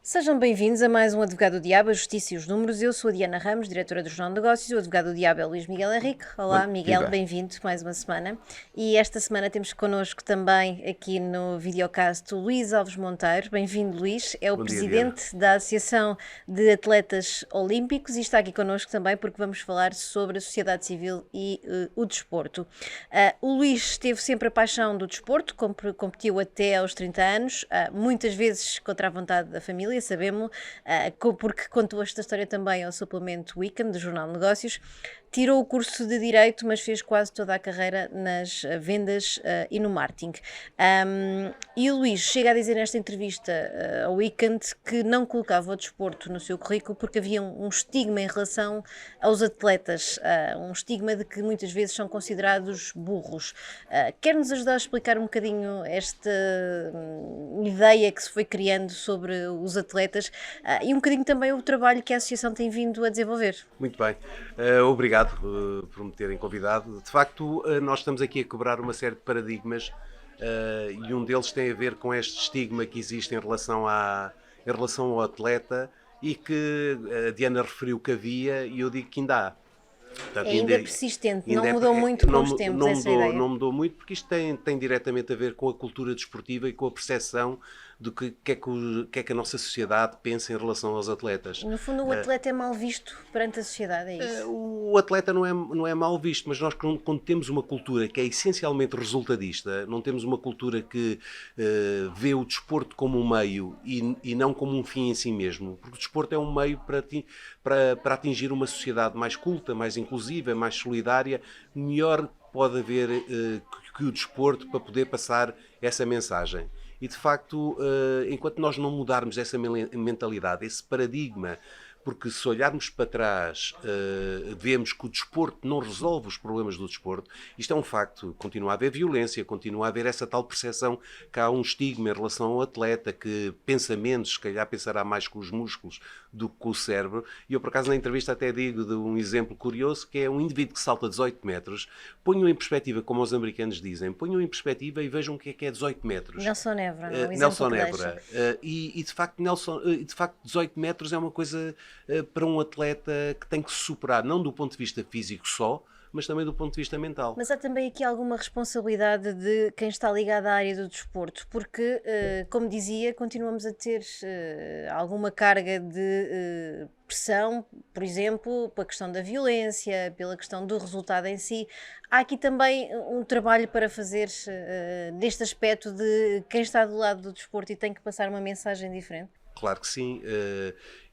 Sejam bem-vindos a mais um Advogado do Diabo, a Justiça e os Números. Eu sou a Diana Ramos, diretora do Jornal de Negócios, e o Advogado do Diabo é o Luís Miguel Henrique. Olá, Miguel, Viva. bem-vindo mais uma semana. E esta semana temos connosco também, aqui no videocast, o Luís Alves Monteiro. Bem-vindo, Luís. É o Bom dia, Diana. presidente da Associação de Atletas Olímpicos e está aqui connosco também porque vamos falar sobre a sociedade civil e o desporto. O Luís teve sempre a paixão do desporto, competiu até aos 30 anos, muitas vezes contra a vontade da família, sabemos, porque contou esta história também ao suplemento Weekend do Jornal de Negócios. Tirou o curso de Direito, mas fez quase toda a carreira nas vendas e no marketing. E o Luís chega a dizer nesta entrevista ao Weekend que não colocava o desporto no seu currículo porque havia um estigma em relação aos atletas, um estigma de que muitas vezes são considerados burros. Quer-nos ajudar a explicar um bocadinho esta ideia que se foi criando sobre os atletas e um bocadinho também o trabalho que a Associação tem vindo a desenvolver? Muito bem. Obrigado por me terem convidado. De facto, nós estamos aqui a quebrar uma série de paradigmas e um deles tem a ver com este estigma que existe em relação ao atleta e que a Diana referiu que havia e eu digo que ainda há. É Portanto, ainda persistente, não mudou muito com os tempos essa ideia. não mudou muito porque isto tem diretamente a ver com a cultura desportiva e com a percepção do que é que a nossa sociedade pensa em relação aos atletas. No fundo, o atleta é mal visto perante a sociedade, é isso? O atleta não é mal visto, mas nós quando temos uma cultura que é essencialmente resultadista, não temos uma cultura que vê o desporto como um meio e não como um fim em si mesmo, porque o desporto é um meio para atingir uma sociedade mais culta, mais inclusiva, mais solidária, melhor pode haver que o desporto para poder passar essa mensagem. E, de facto, enquanto nós não mudarmos essa mentalidade, esse paradigma, porque se olharmos para trás, vemos que o desporto não resolve os problemas do desporto, isto é um facto. Continua a haver violência, continua a haver essa tal percepção que há um estigma em relação ao atleta, que pensa menos, se calhar pensará mais com os músculos do que com o cérebro. E eu, por acaso, na entrevista até digo de um exemplo curioso, que é um indivíduo que salta 18 metros, ponham em perspectiva, como os americanos dizem, ponham em perspectiva e vejam o que é 18 metros. Nelson Évora, não é? O exemplo Nelson que Évora. deixa. De facto, 18 metros é uma coisa para um atleta que tem que se superar, não do ponto de vista físico só, mas também do ponto de vista mental. Mas há também aqui alguma responsabilidade de quem está ligado à área do desporto, porque, como dizia, continuamos a ter alguma carga de pressão, por exemplo, pela questão da violência, pela questão do resultado em si. Há aqui também um trabalho para fazer neste aspecto de quem está do lado do desporto e tem que passar uma mensagem diferente? Claro que sim.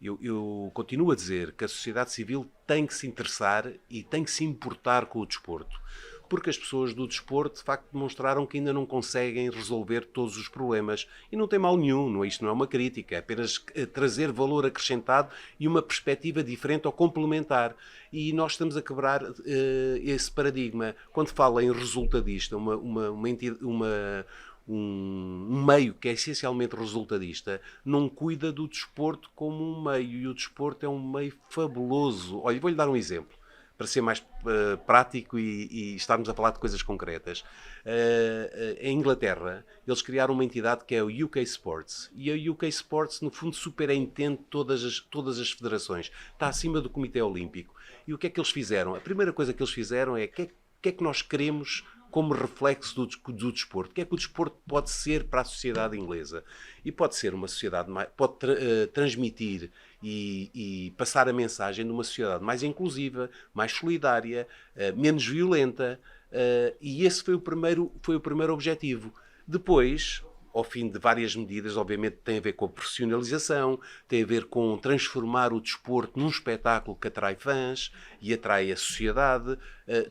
Eu continuo a dizer que a sociedade civil tem que se interessar e tem que se importar com o desporto. Porque as pessoas do desporto, de facto, demonstraram que ainda não conseguem resolver todos os problemas. E não tem mal nenhum, isto não é uma crítica, é apenas trazer valor acrescentado e uma perspectiva diferente ou complementar. E nós estamos a quebrar esse paradigma. Quando fala em resultadista, um meio que é essencialmente resultadista, não cuida do desporto como um meio, e o desporto é um meio fabuloso. Olha, vou-lhe dar um exemplo, para ser mais prático e estarmos a falar de coisas concretas. Em Inglaterra, eles criaram uma entidade que é o UK Sports, e a UK Sports, no fundo, superintende todas as federações, está acima do Comitê Olímpico. E o que é que eles fizeram? A primeira coisa que eles fizeram é o que é que nós queremos como reflexo do desporto. O que é que o desporto pode ser para a sociedade inglesa? E pode ser uma sociedade pode transmitir e passar a mensagem de uma sociedade mais inclusiva, mais solidária, menos violenta, e esse foi o primeiro objetivo. Depois, ao fim de várias medidas, obviamente tem a ver com a profissionalização, tem a ver com transformar o desporto num espetáculo que atrai fãs e atrai a sociedade.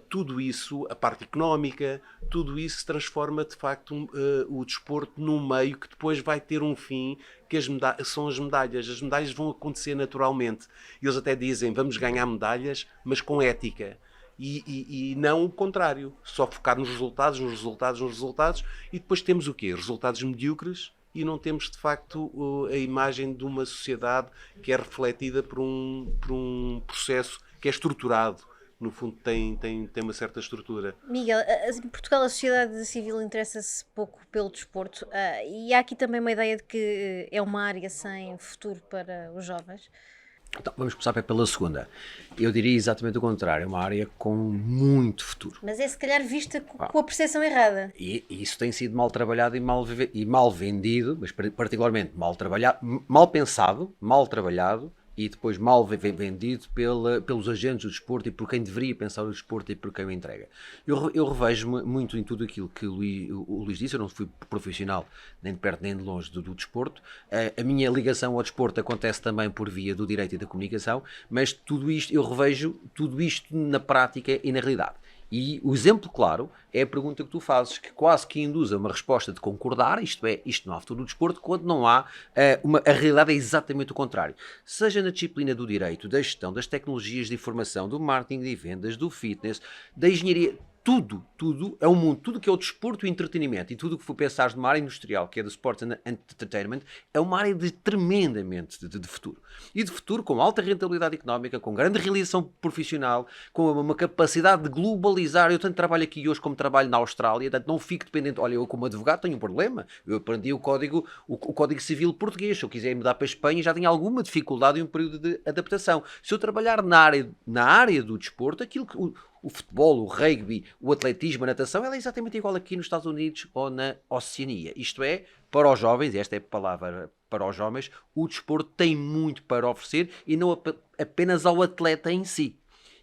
Tudo isso, a parte económica, tudo isso transforma de facto o desporto num meio que depois vai ter um fim, que são as medalhas. As medalhas vão acontecer naturalmente. Eles até dizem, vamos ganhar medalhas, mas com ética. E não o contrário, só focar nos resultados, e depois temos o quê? Resultados medíocres e não temos de facto a imagem de uma sociedade que é refletida por um processo que é estruturado, no fundo tem uma certa estrutura. Miguel, em Portugal a sociedade civil interessa-se pouco pelo desporto, e há aqui também uma ideia de que é uma área sem futuro para os jovens. Então, vamos começar pela segunda. Eu diria exatamente o contrário, é uma área com muito futuro. Mas é se calhar vista com a percepção errada. E isso tem sido mal trabalhado e mal vendido, mas particularmente mal trabalhado, mal pensado, mal trabalhado e depois mal vendido pelos agentes do desporto e por quem deveria pensar o desporto e por quem o entrega. Eu revejo-me muito em tudo aquilo que o Luís disse. Eu não fui profissional nem de perto nem de longe do desporto. A minha ligação ao desporto acontece também por via do direito e da comunicação, mas tudo isto, eu revejo tudo isto na prática e na realidade. E o exemplo claro é a pergunta que tu fazes, que quase que induz a uma resposta de concordar, isto é, isto não há futuro do desporto, quando não há, a realidade é exatamente o contrário. Seja na disciplina do direito, da gestão, das tecnologias de informação, do marketing de vendas, do fitness, da engenharia, tudo é um mundo, tudo que é o desporto e o entretenimento e tudo o que for pensar numa área industrial, que é do Sports and Entertainment, é uma área de tremendamente de futuro. E de futuro com alta rentabilidade económica, com grande realização profissional, com uma capacidade de globalizar. Eu tanto trabalho aqui hoje como trabalho na Austrália, portanto não fico dependente. Olha, eu como advogado tenho um problema. Eu aprendi o Código Civil português. Se eu quiser mudar para a Espanha já tenho alguma dificuldade e um período de adaptação. Se eu trabalhar na área do desporto, aquilo que o futebol, o rugby, o atletismo, a natação, ela é exatamente igual aqui nos Estados Unidos ou na Oceania. Isto é, para os jovens, e esta é a palavra para os jovens, o desporto tem muito para oferecer e não apenas ao atleta em si.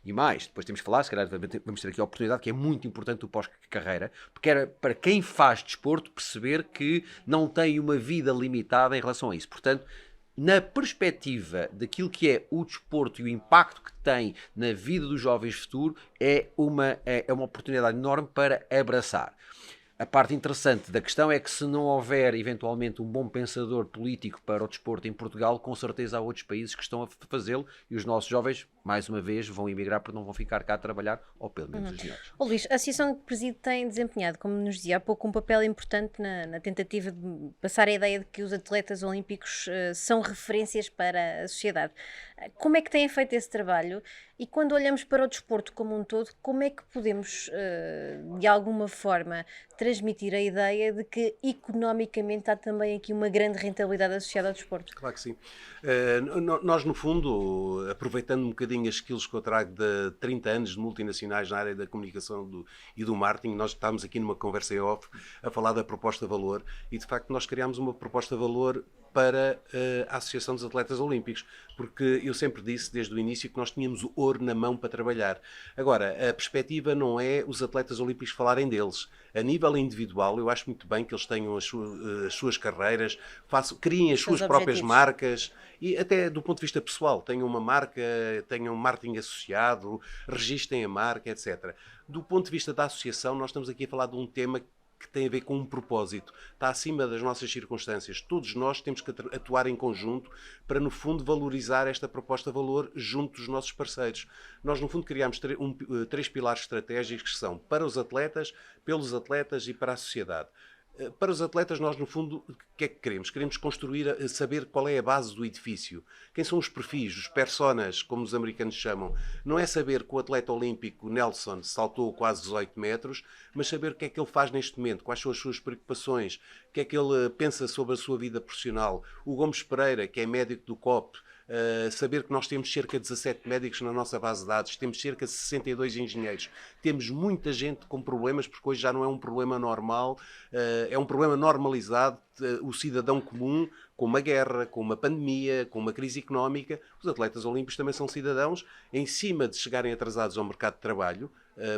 E mais, depois temos que falar, se calhar vamos ter aqui a oportunidade, que é muito importante o pós-carreira, porque era para quem faz desporto perceber que não tem uma vida limitada em relação a isso. Portanto, na perspectiva daquilo que é o desporto e o impacto que tem na vida dos jovens futuro, é uma oportunidade enorme para abraçar. A parte interessante da questão é que se não houver eventualmente um bom pensador político para o desporto em Portugal, com certeza há outros países que estão a fazê-lo e os nossos jovens, mais uma vez, vão emigrar porque não vão ficar cá a trabalhar, ou pelo menos os melhores. Luís, a Associação que preside tem desempenhado, como nos dizia há pouco, um papel importante na tentativa de passar a ideia de que os atletas olímpicos são referências para a sociedade. Como é que têm feito esse trabalho? E quando olhamos para o desporto como um todo, como é que podemos, de alguma forma, transmitir a ideia de que economicamente há também aqui uma grande rentabilidade associada ao desporto? Claro que sim. Nós, no fundo, aproveitando um bocadinho as skills que eu trago de 30 anos de multinacionais na área da comunicação e do marketing, nós estamos aqui numa conversa em off a falar da proposta de valor e, de facto, nós criámos uma proposta de valor para a Associação dos Atletas Olímpicos, porque eu sempre disse desde o início que nós tínhamos o ouro na mão para trabalhar. Agora, a perspectiva não é os atletas olímpicos falarem deles. A nível individual, eu acho muito bem que eles tenham as suas carreiras, criem as suas próprias marcas e até do ponto de vista pessoal, tenham uma marca, tenham marketing associado, registrem a marca, etc. Do ponto de vista da associação, nós estamos aqui a falar de um tema que tem a ver com um propósito. Está acima das nossas circunstâncias. Todos nós temos que atuar em conjunto para, no fundo, valorizar esta proposta de valor junto dos nossos parceiros. Nós, no fundo, criámos três pilares estratégicos que são para os atletas, pelos atletas e para a sociedade. Para os atletas, nós, no fundo, o que é que queremos? Queremos construir, saber qual é a base do edifício. Quem são os perfis, os personas, como os americanos chamam. Não é saber que o atleta olímpico Nelson saltou quase 18 metros, mas saber o que é que ele faz neste momento, quais são as suas preocupações, o que é que ele pensa sobre a sua vida profissional. O Gomes Pereira, que é médico do COP, saber que nós temos cerca de 17 médicos na nossa base de dados, temos cerca de 62 engenheiros, temos muita gente com problemas, porque hoje já não é um problema normal, é um problema normalizado, o cidadão comum, com uma guerra, com uma pandemia, com uma crise económica, os atletas olímpicos também são cidadãos, em cima de chegarem atrasados ao mercado de trabalho,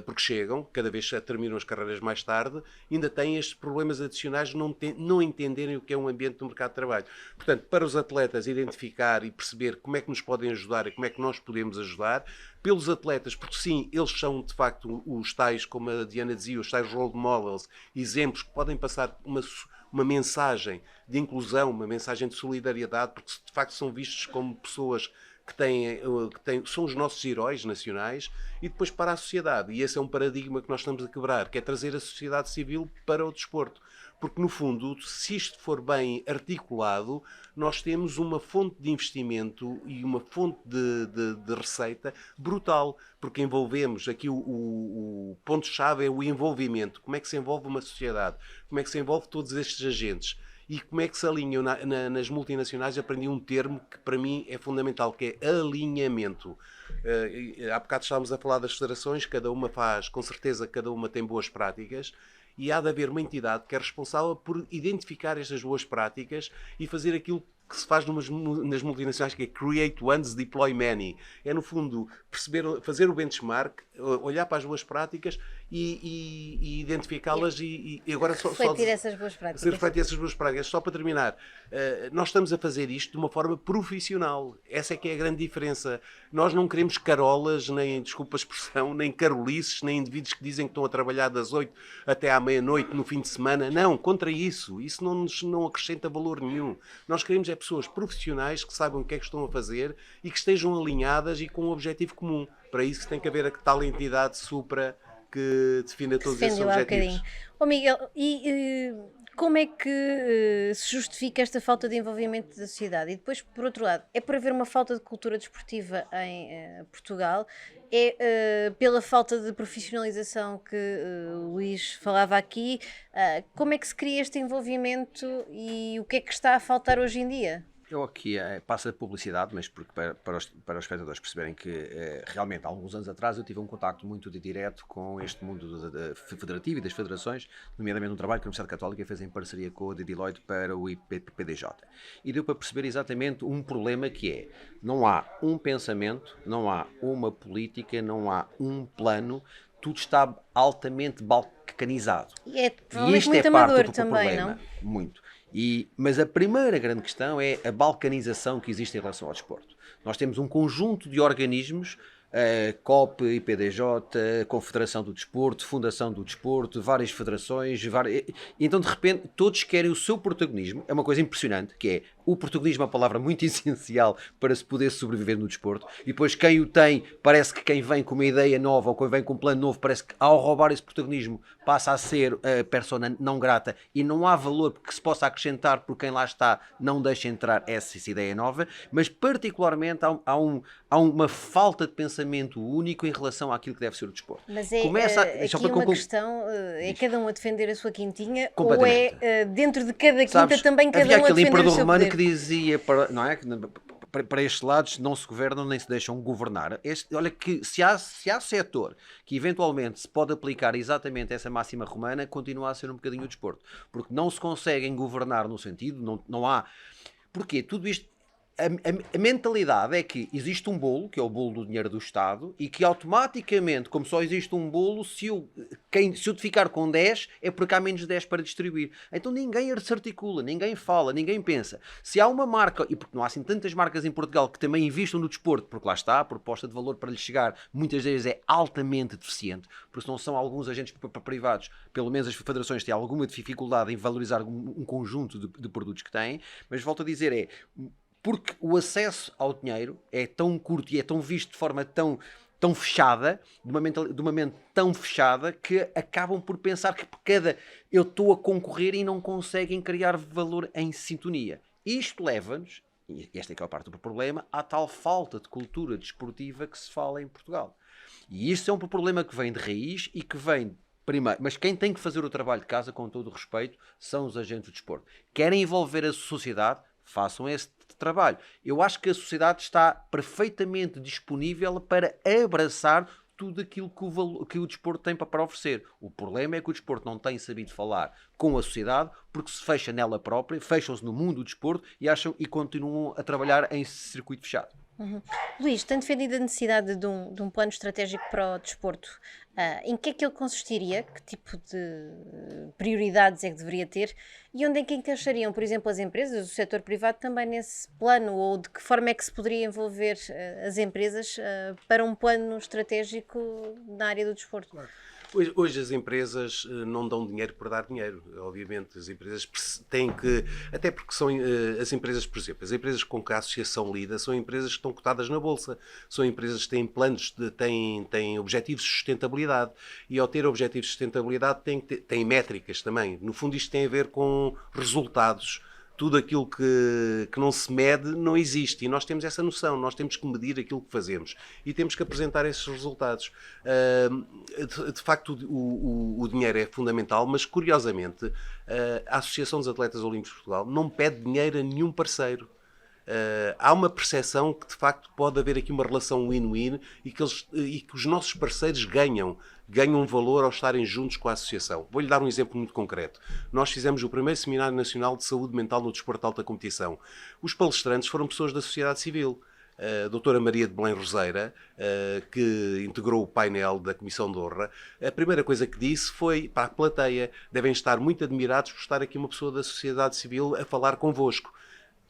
porque chegam, cada vez terminam as carreiras mais tarde, ainda têm estes problemas adicionais de não entenderem o que é um ambiente do mercado de trabalho. Portanto, para os atletas identificar e perceber como é que nos podem ajudar e como é que nós podemos ajudar, pelos atletas, porque sim, eles são de facto os tais, como a Diana dizia, os tais role models, exemplos que podem passar uma mensagem de inclusão, uma mensagem de solidariedade, porque de facto são vistos como pessoas são os nossos heróis nacionais, e depois para a sociedade. E esse é um paradigma que nós estamos a quebrar, que é trazer a sociedade civil para o desporto. Porque, no fundo, se isto for bem articulado, nós temos uma fonte de investimento e uma fonte de receita brutal. Porque envolvemos, aqui o ponto-chave é o envolvimento. Como é que se envolve uma sociedade? Como é que se envolve todos estes agentes? E como é que se alinham nas multinacionais? Aprendi um termo que para mim é fundamental, que é alinhamento. Há bocado estávamos a falar das federações, cada uma faz, com certeza cada uma tem boas práticas, e há de haver uma entidade que é responsável por identificar estas boas práticas e fazer aquilo que se faz nas multinacionais, que é create ones, deploy many. É, no fundo, fazer o benchmark, olhar para as boas práticas e identificá-las e agora refletir essas boas práticas. Refletir essas boas práticas. Só para terminar, nós estamos a fazer isto de uma forma profissional. Essa é que é a grande diferença. Nós não queremos carolas, nem, desculpa a expressão, nem carolices, nem indivíduos que dizem que estão a trabalhar das 8 até à meia-noite no fim de semana. Não, contra isso. Isso não acrescenta valor nenhum. Nós queremos pessoas profissionais que saibam o que é que estão a fazer e que estejam alinhadas e com um objetivo comum. Para isso tem que haver a tal entidade supra que defina todos esses objetivos. Miguel, e como é que se justifica esta falta de envolvimento da sociedade? E depois, por outro lado, é por haver uma falta de cultura desportiva em Portugal? É pela falta de profissionalização que o Luís falava aqui? Como é que se cria este envolvimento e o que é que está a faltar hoje em dia? Eu aqui passo a publicidade, mas porque para os espectadores perceberem que realmente há alguns anos atrás eu tive um contacto muito direto com este mundo federativo e das federações, nomeadamente um trabalho que a Universidade Católica fez em parceria com o Deloitte para o IPPDJ. E deu para perceber exatamente um problema que é, não há um pensamento, não há uma política, não há um plano, tudo está altamente balcanizado. E é provavelmente muito amador também, problema, não? Muito. Mas a primeira grande questão é a balcanização que existe em relação ao desporto. Nós temos um conjunto de organismos, COP, IPDJ, Confederação do Desporto, Fundação do Desporto, várias federações, então de repente todos querem o seu protagonismo. É uma coisa impressionante, que é o protagonismo é uma palavra muito essencial para se poder sobreviver no desporto, e depois quem o tem, parece que quem vem com uma ideia nova ou quem vem com um plano novo, parece que ao roubar esse protagonismo passa a ser a persona não grata e não há valor que se possa acrescentar por quem lá está, não deixa entrar essa ideia nova, mas particularmente há uma falta de pensamento único em relação àquilo que deve ser o desporto. Mas aqui uma questão, é cada um a defender a sua quintinha ou é dentro de cada quinta também cada um a defender o seu poder? Que dizia, não é? Para estes lados não se governam nem se deixam governar. Olha que se há setor que eventualmente se pode aplicar exatamente essa máxima romana, continua a ser um bocadinho o desporto. Porque não se conseguem governar no sentido, não há... Porquê? Tudo isto... A mentalidade é que existe um bolo, que é o bolo do dinheiro do Estado, e que automaticamente, como só existe um bolo, se eu ficar com 10, é porque há menos 10 para distribuir. Então ninguém se articula, ninguém fala, ninguém pensa. Se há uma marca, e porque não há assim tantas marcas em Portugal que também investam no desporto, porque lá está, a proposta de valor para lhes chegar, muitas vezes é altamente deficiente, porque se não são alguns agentes privados, pelo menos as federações têm alguma dificuldade em valorizar um conjunto de produtos que têm, mas volto a dizer, porque o acesso ao dinheiro é tão curto e é tão visto de forma tão fechada, de uma mente tão fechada, que acabam por pensar que eu estou a concorrer e não conseguem criar valor em sintonia. Isto leva-nos, e esta é que é a parte do problema, à tal falta de cultura desportiva que se fala em Portugal. E isto é um problema que vem de raiz e que vem... Primeiro, mas quem tem que fazer o trabalho de casa, com todo o respeito, são os agentes do desporto. Querem envolver a sociedade? Façam esse trabalho. Eu acho que a sociedade está perfeitamente disponível para abraçar tudo aquilo que o desporto tem para oferecer. O problema é que o desporto não tem sabido falar com a sociedade, porque se fecha nela própria, fecham-se no mundo do desporto e continuam a trabalhar em circuito fechado. Luís, tem defendido a necessidade de um plano estratégico para o desporto. Em que é que ele consistiria? Que tipo de prioridades é que deveria ter? E onde é que encaixariam, por exemplo, as empresas, o setor privado também nesse plano? Ou de que forma é que se poderia envolver as empresas para um plano estratégico na área do desporto? Claro. Hoje as empresas não dão dinheiro por dar dinheiro. Obviamente, as empresas têm que. Até porque são as empresas, por exemplo, as empresas com que a associação lida são empresas que estão cotadas na Bolsa. São empresas que têm planos, têm objetivos de sustentabilidade. E ao ter objetivos de sustentabilidade, têm métricas também. No fundo, isto tem a ver com resultados. Tudo aquilo que não se mede não existe e nós temos essa noção, nós temos que medir aquilo que fazemos e temos que apresentar esses resultados. De facto, o dinheiro é fundamental, mas curiosamente a Associação dos Atletas Olímpicos de Portugal não pede dinheiro a nenhum parceiro. Há uma percepção que de facto pode haver aqui uma relação win-win e que os nossos parceiros ganham valor ao estarem juntos com a associação. Vou-lhe dar um exemplo muito concreto. Nós fizemos o primeiro Seminário Nacional de Saúde Mental no Desporto de Alta Competição. Os palestrantes foram pessoas da sociedade civil. A doutora Maria de Belém Roseira, que integrou o painel da Comissão de Honra, a primeira coisa que disse foi para a plateia: devem estar muito admirados por estar aqui uma pessoa da sociedade civil a falar convosco.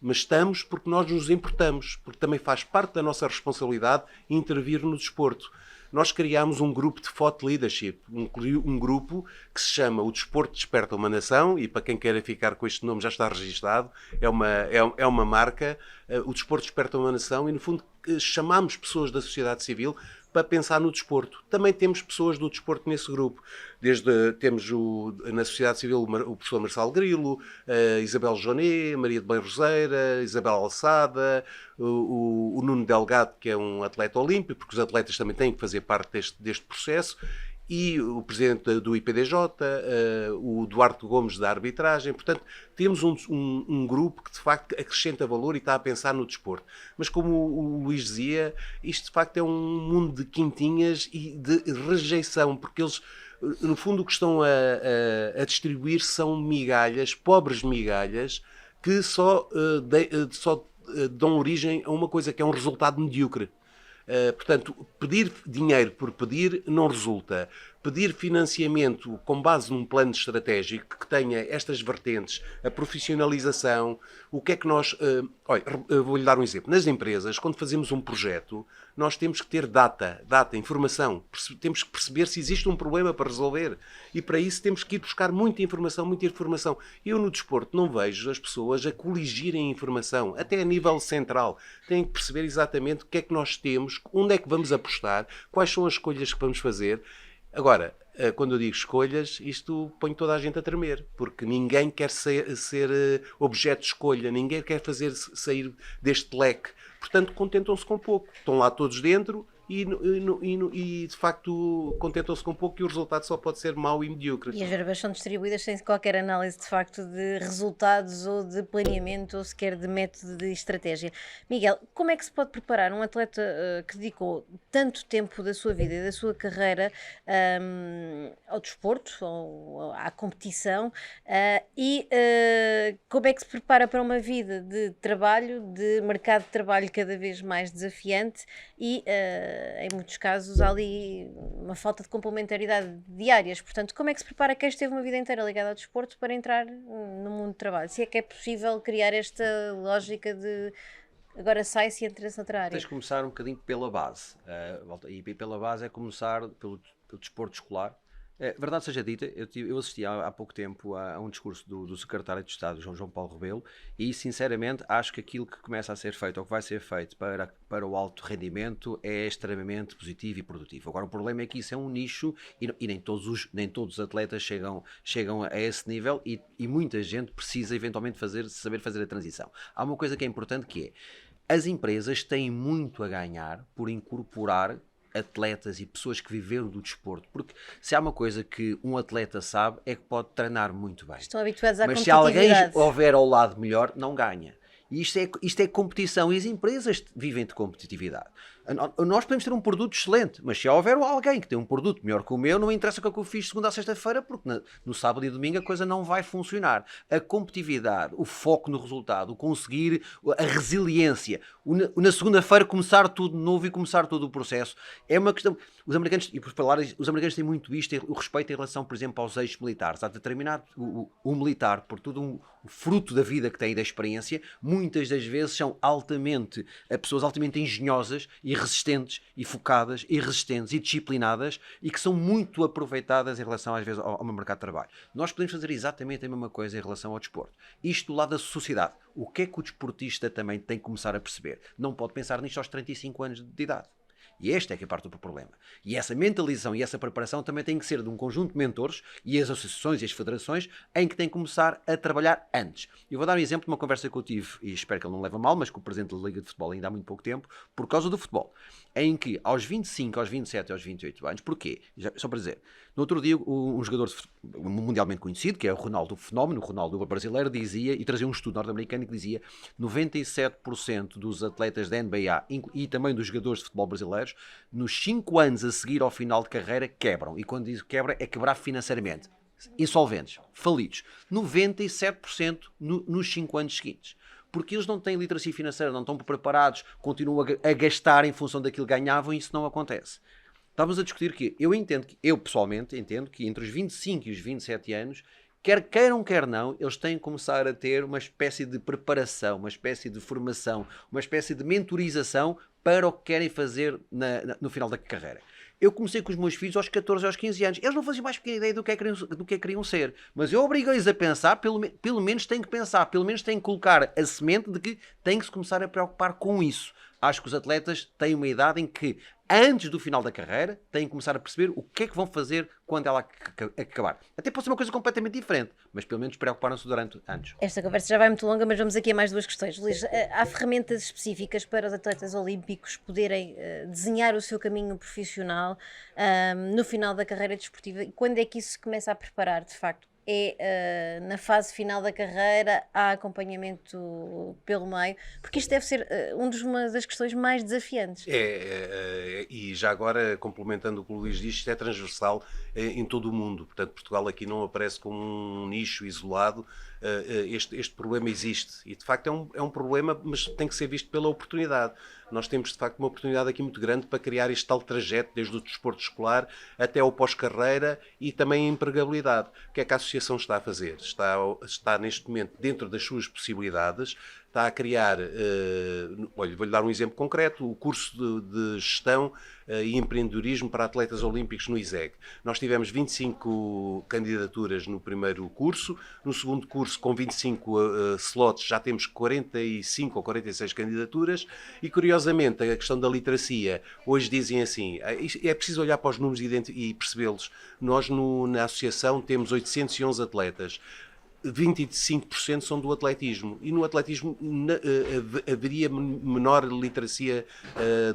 Mas estamos porque nós nos importamos, porque também faz parte da nossa responsabilidade intervir no desporto. Nós criámos um grupo de thought leadership, um grupo que se chama O Desporto Desperta uma Nação, e para quem queira ficar com este nome já está registado, é uma marca, O Desporto Desperta uma Nação, e no fundo chamamos pessoas da sociedade civil para pensar no desporto. Também temos pessoas do desporto nesse grupo. Temos na sociedade civil o professor Marcelo Grilo, a Isabel Jonet, Maria de Bem Roseira, Isabel Alçada, o Nuno Delgado, que é um atleta olímpico, porque os atletas também têm que fazer parte deste processo, e o presidente do IPDJ, o Duarte Gomes da arbitragem. Portanto, temos um grupo que de facto acrescenta valor e está a pensar no desporto. Mas como o Luís dizia, isto de facto é um mundo de quintinhas e de rejeição, porque eles, no fundo, o que estão a distribuir são migalhas, pobres migalhas, que só dão origem a uma coisa que é um resultado medíocre. Portanto, pedir dinheiro por pedir não resulta. Pedir financiamento com base num plano estratégico que tenha estas vertentes, a profissionalização, o que é que nós... Olha, vou-lhe dar um exemplo. Nas empresas, quando fazemos um projeto, nós temos que ter data, informação. Temos que perceber se existe um problema para resolver. E para isso temos que ir buscar muita informação, muita informação. Eu no desporto não vejo as pessoas a coligirem informação, até a nível central. Têm que perceber exatamente o que é que nós temos, onde é que vamos apostar, quais são as escolhas que vamos fazer. Agora, quando eu digo escolhas, isto põe toda a gente a tremer, porque ninguém quer ser objeto de escolha, ninguém quer sair deste leque. Portanto, contentam-se com pouco. Estão lá todos dentro e de facto contentam-se com pouco, e o resultado só pode ser mau e medíocre. E as verbas são distribuídas sem qualquer análise de facto de resultados ou de planeamento ou sequer de método de estratégia. Miguel, como é que se pode preparar um atleta que dedicou tanto tempo da sua vida e da sua carreira ao desporto, à competição, e como é que se prepara para uma vida de trabalho, de mercado de trabalho cada vez mais desafiante e em muitos casos há ali uma falta de complementaridade diárias. Portanto, como é que se prepara quem esteve uma vida inteira ligada ao desporto para entrar no mundo do trabalho? Se é que é possível criar esta lógica de agora sai-se e entra-se noutra área? Tens de começar um bocadinho pela base. E pela base é começar pelo desporto escolar. Verdade seja dita, eu assisti há pouco tempo a um discurso do secretário de Estado, João Paulo Rebelo, e sinceramente acho que aquilo que começa a ser feito, ou que vai ser feito para o alto rendimento, é extremamente positivo e produtivo. Agora o problema é que isso é um nicho e nem todos os atletas chegam a esse nível, e muita gente precisa eventualmente saber fazer a transição. Há uma coisa que é importante, que é: as empresas têm muito a ganhar por incorporar atletas e pessoas que viveram do desporto, porque se há uma coisa que um atleta sabe, é que pode treinar muito bem. Estão habituados à Mas competitividade. se alguém houver ao lado melhor, não ganha. E isto é competição, e as empresas vivem de competitividade. Nós podemos ter um produto excelente, mas se houver alguém que tem um produto melhor que o meu, não interessa o que eu fiz segunda a sexta-feira, porque no sábado e domingo a coisa não vai funcionar. A competitividade, o foco no resultado, o conseguir, a resiliência, na segunda-feira começar tudo de novo e começar todo o processo, é uma questão. Os americanos têm muito isto, o respeito em relação, por exemplo, aos ex-militares. Há determinado o militar, por tudo o fruto da vida que tem e da experiência, muitas das vezes são pessoas altamente engenhosas e resistentes e focadas e resistentes e disciplinadas e que são muito aproveitadas em relação às vezes ao mercado de trabalho. Nós podemos fazer exatamente a mesma coisa em relação ao desporto. Isto do lado da sociedade. O que é que o desportista também tem que começar a perceber? Não pode pensar nisto aos 35 anos de idade. E esta é que é parte do problema. E essa mentalização e essa preparação também tem que ser de um conjunto de mentores e as associações e as federações em que tem que começar a trabalhar antes. Eu vou dar um exemplo de uma conversa que eu tive, e espero que ele não leve a mal, mas com o presidente da Liga de Futebol ainda há muito pouco tempo, por causa do futebol. Em que aos 25, aos 27, aos 28 anos, porquê? Só para dizer, no outro dia um jogador mundialmente conhecido, que é o Ronaldo Fenómeno, o Ronaldo brasileiro, dizia, e trazia um estudo norte-americano que dizia 97% dos atletas da NBA e também dos jogadores de futebol brasileiros, nos 5 anos a seguir ao final de carreira, quebram. E quando diz quebra, é quebrar financeiramente. Insolventes, falidos. 97% nos 5 anos seguintes. Porque eles não têm literacia financeira, não estão preparados, continuam a gastar em função daquilo que ganhavam e isso não acontece. Estávamos a discutir que eu pessoalmente entendo que entre os 25 e os 27 anos, quer queiram, quer não, eles têm que começar a ter uma espécie de preparação, uma espécie de formação, uma espécie de mentorização para o que querem fazer no final da carreira. Eu comecei com os meus filhos aos 14, aos 15 anos. Eles não faziam mais pequena ideia do que queriam ser. Mas eu obriguei-os a pensar, pelo menos têm que pensar, pelo menos têm que colocar a semente de que têm que se começar a preocupar com isso. Acho que os atletas têm uma idade em que, antes do final da carreira, têm que começar a perceber o que é que vão fazer quando ela acabar. Até pode ser uma coisa completamente diferente, mas pelo menos preocuparam-se durante anos. Esta conversa já vai muito longa, mas vamos aqui a mais duas questões. Luís, há ferramentas específicas para os atletas olímpicos poderem desenhar o seu caminho profissional no final da carreira desportiva? E quando é que isso se começa a preparar, de facto? É na fase final da carreira, há acompanhamento pelo meio, porque isto deve ser uma das questões mais desafiantes. E já agora, complementando o que o Luís diz, isto é transversal em todo o mundo. Portanto, Portugal aqui não aparece como um nicho isolado. Este problema existe e de facto é um problema, mas tem que ser visto pela oportunidade. Nós temos de facto uma oportunidade aqui muito grande para criar este tal trajeto desde o desporto escolar até ao pós-carreira e também a empregabilidade. O que é que a Associação está a fazer? Está neste momento dentro das suas possibilidades, está a criar, olha, vou-lhe dar um exemplo concreto, o curso de gestão e empreendedorismo para atletas olímpicos no ISEG. Nós tivemos 25 candidaturas no primeiro curso, no segundo curso com 25 slots já temos 45 ou 46 candidaturas e curiosamente a questão da literacia, hoje dizem assim, é preciso olhar para os números e percebê-los. Nós na associação temos 811 atletas. 25% são do atletismo e no atletismo haveria menor literacia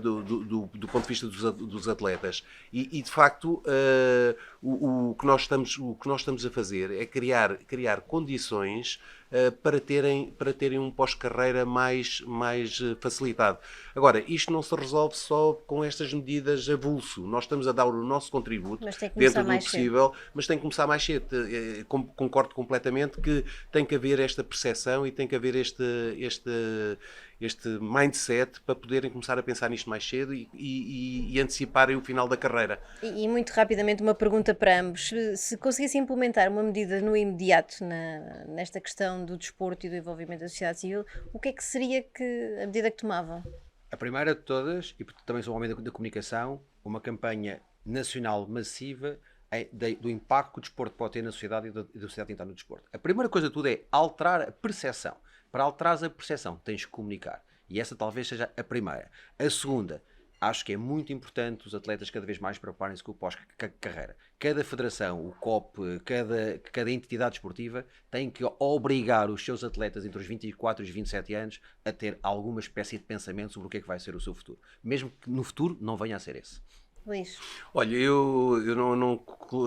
do ponto de vista dos atletas e de facto o que nós estamos a fazer é criar condições para terem um pós-carreira mais facilitado. Agora, isto não se resolve só com estas medidas a vulso. Nós estamos a dar o nosso contributo dentro do possível, mas tem que começar mais cedo. Concordo completamente que tem que haver esta percepção e tem que haver este mindset para poderem começar a pensar nisto mais cedo e anteciparem o final da carreira. E muito rapidamente uma pergunta para ambos. Se conseguisse implementar uma medida no imediato nesta questão do desporto e do envolvimento da sociedade civil, o que é que seria a medida que tomavam? A primeira de todas, e porque também sou um homem da comunicação, uma campanha nacional massiva do impacto que o desporto pode ter na sociedade e da sociedade tentar no desporto. A primeira coisa de tudo é alterar a percepção. Para alterares a percepção, tens que comunicar. E essa talvez seja a primeira. A segunda, acho que é muito importante os atletas cada vez mais preocuparem-se com o pós-carreira. Cada federação, o COP, cada entidade esportiva tem que obrigar os seus atletas entre os 24 e os 27 anos a ter alguma espécie de pensamento sobre o que é que vai ser o seu futuro. Mesmo que no futuro não venha a ser esse. Luís. Olha, eu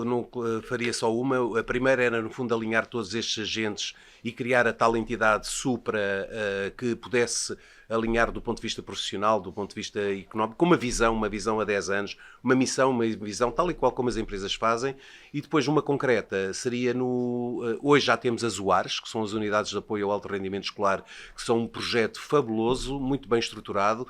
não faria só uma. A primeira era, no fundo, alinhar todos estes agentes e criar a tal entidade supra que pudesse alinhar do ponto de vista profissional, do ponto de vista económico, com uma visão a 10 anos, uma visão tal e qual como as empresas fazem, e depois uma concreta seria hoje já temos as UARs, que são as Unidades de Apoio ao Alto Rendimento Escolar, que são um projeto fabuloso, muito bem estruturado,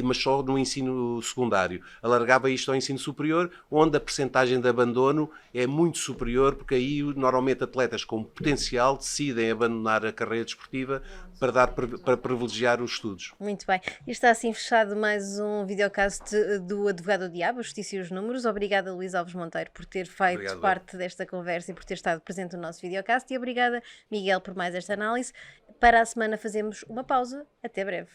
mas só no ensino secundário. Alargava isto ao ensino superior, onde a percentagem de abandono é muito superior, porque aí normalmente atletas com potencial decidem abandonar a carreira desportiva para privilegiar os estudos. Muito bem. E está assim fechado mais um videocast do Advogado do Diabo, a Justiça e os Números. Obrigada, Luís Alves Monteiro, por ter feito Obrigado, parte desta conversa e por ter estado presente no nosso videocast. E obrigada, Miguel, por mais esta análise. Para a semana fazemos uma pausa. Até breve.